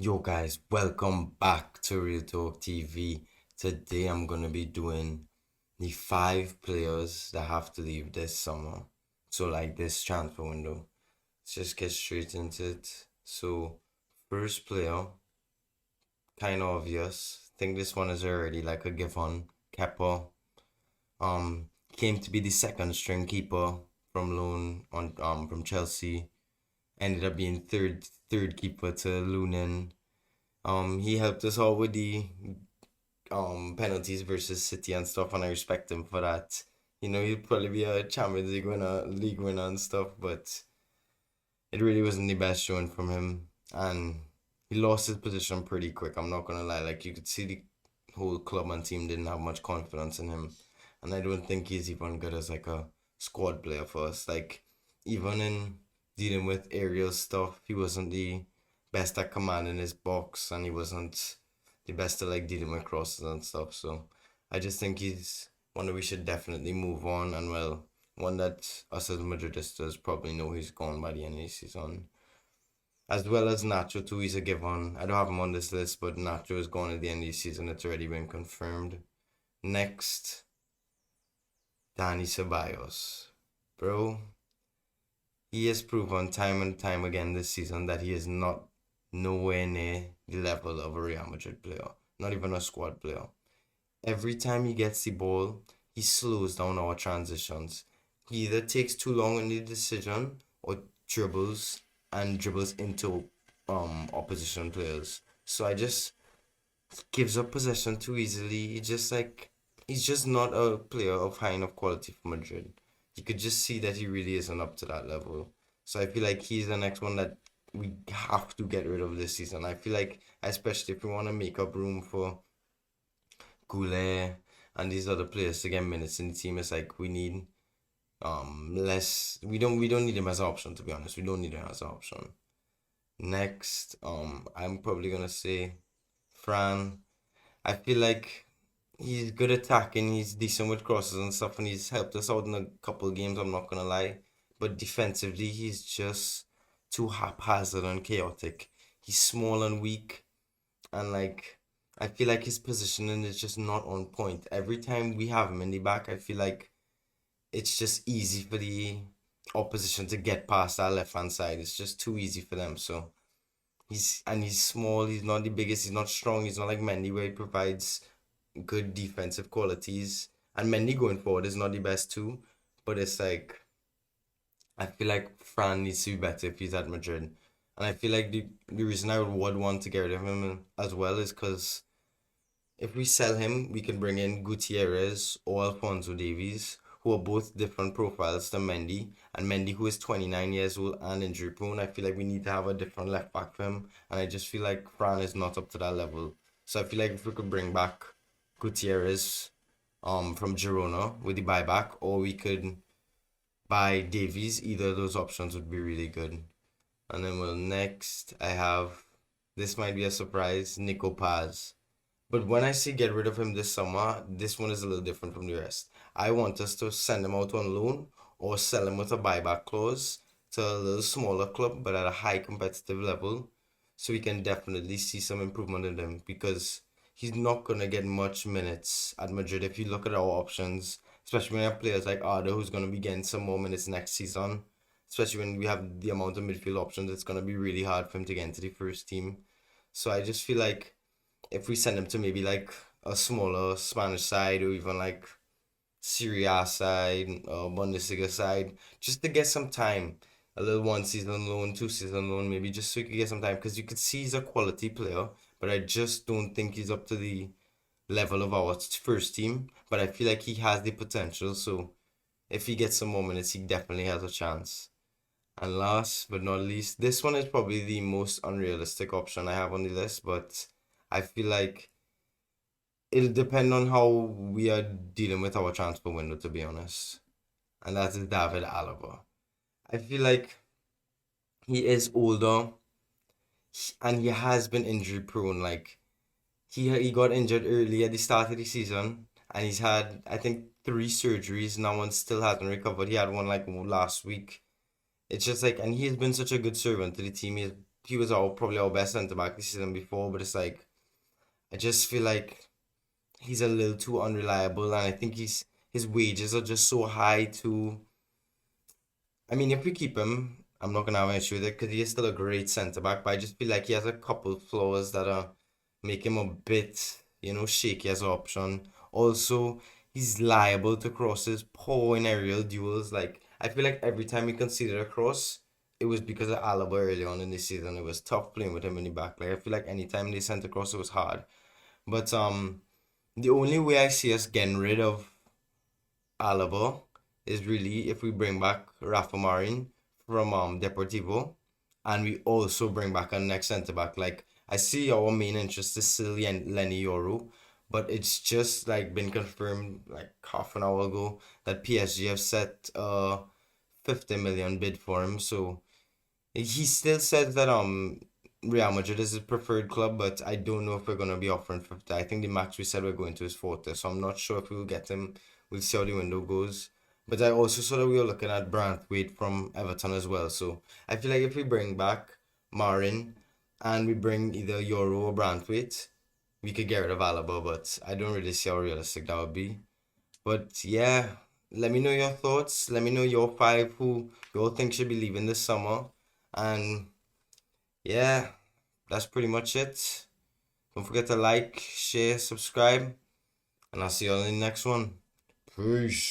Yo guys, welcome back to RealTalk TV. Today I'm gonna be doing the five players that have to leave this summer. So like this transfer window. Let's just get straight into it. So first player, kind of obvious. Think this one is already like a given. Kepa. Came to be the second string keeper from loan on from Chelsea. Ended up being third keeper to Lunin. He helped us all with the penalties versus City and stuff, and I respect him for that. He'd probably be a Champions League winner and stuff, but it really wasn't the best showing from him, and he lost his position pretty quick. I'm not gonna lie, like you could see the whole club and team didn't have much confidence in him, and I don't think he's even good as like a squad player for us. Like even in dealing with aerial stuff, he wasn't the best at commanding his box, and he wasn't the best at like dealing with crosses and stuff. So I just think he's one that we should definitely move on, and well, one that us as Madridistas probably know he's gone by the end of the season. As well as Nacho too, he's a given. I don't have him on this list, but Nacho is gone at the end of the season. It's already been confirmed. Next, Danny Ceballos. Bro, he has proven time and time again this season that he is not nowhere near the level of a Real Madrid player, not even a squad player. Every time he gets the ball, he slows down our transitions. He either takes too long in the decision or dribbles into opposition players. So I just gives up possession too easily. He's just not a player of high enough quality for Madrid. You could just see that he really isn't up to that level. So I feel like he's the next one that we have to get rid of this season. I feel like especially if we want to make up room for Goulet and these other players to get minutes in the team, it's like we need less. We don't need him as an option, to be honest. We don't need him as an option. Next, I'm probably gonna say Fran. I feel like he's good attacking, he's decent with crosses and stuff, and he's helped us out in a couple of games, I'm not gonna lie. But defensively, he's just too haphazard and chaotic. He's small and weak, and like I feel like his positioning is just not on point. Every time we have him in the back, I feel like it's just easy for the opposition to get past our left hand side. It's just too easy for them. So he's small. He's not the biggest. He's not strong. He's not like Mendy where he provides good defensive qualities. And Mendy going forward is not the best too. But it's like I feel like Fran needs to be better if he's at Madrid. And I feel like the reason I would want to get rid of him as well is because if we sell him, we can bring in Gutierrez or Alfonso Davies, who are both different profiles to Mendy. And Mendy, who is 29 years old and injury prone, I feel like we need to have a different left back for him. And I just feel like Fran is not up to that level. So I feel like if we could bring back Gutierrez from Girona with the buyback, or we could buy Davies, either of those options would be really good. And then well next I have, this might be a surprise, Nico Paz. But when I say get rid of him this summer, this one is a little different from the rest. I want us to send him out on loan or sell him with a buyback clause to a little smaller club but at a high competitive level so we can definitely see some improvement in him because he's not going to get much minutes at Madrid if you look at our options, especially when we have players like Arda who's going to be getting some more minutes next season. Especially when we have the amount of midfield options, it's going to be really hard for him to get into the first team. So I just feel like if we send him to maybe like a smaller Spanish side or even like Serie A side or Bundesliga side, just to get some time. A little one season loan, two season loan, maybe just so he could get some time because you could see he's a quality player, but I just don't think he's up to the level of our first team. But I feel like he has the potential, so if he gets some more minutes, he definitely has a chance. And last but not least, this one is probably the most unrealistic option I have on the list, but I feel like it'll depend on how we are dealing with our transfer window, to be honest. And that is David Alaba. I feel like he is older and he has been injury prone. Like he got injured early at the start of the season and he's had I think three surgeries. No one still hasn't recovered. He had one like last week. It's just like, and he has been such a good servant to the team. he was probably our best centre back this season before, but it's like I just feel like he's a little too unreliable, and I think his wages are just so high to. I mean, if we keep him, I'm not gonna have an issue with it because he is still a great centre back. But I just feel like he has a couple flaws that make him a bit, shaky as an option. Also, he's liable to crosses, poor in aerial duels. Like I feel like every time he conceded a cross, it was because of Alaba early on in the season. It was tough playing with him in the back. Like I feel like anytime they sent across, it was hard. But the only way I see us getting rid of Alaba is really if we bring back Rafa Marin from Deportivo, and we also bring back our next centre back. Like I see our main interest is still Lenny Yoro, but it's just like been confirmed like half an hour ago that PSG have set 50 million bid for him. So he still says that Real Madrid is his preferred club, but I don't know if we're gonna be offering 50. I think the max we said we're going to is 40, so I'm not sure if we will get him. We'll see how the window goes. But I also saw that we were looking at Branthwaite from Everton as well. So I feel like if we bring back Marin and we bring either Euro or Branthwaite, we could get rid of Alaba, but I don't really see how realistic that would be. But yeah, let me know your thoughts. Let me know your five who you all think should be leaving this summer. And yeah, that's pretty much it. Don't forget to like, share, subscribe, and I'll see you all in the next one. Peace.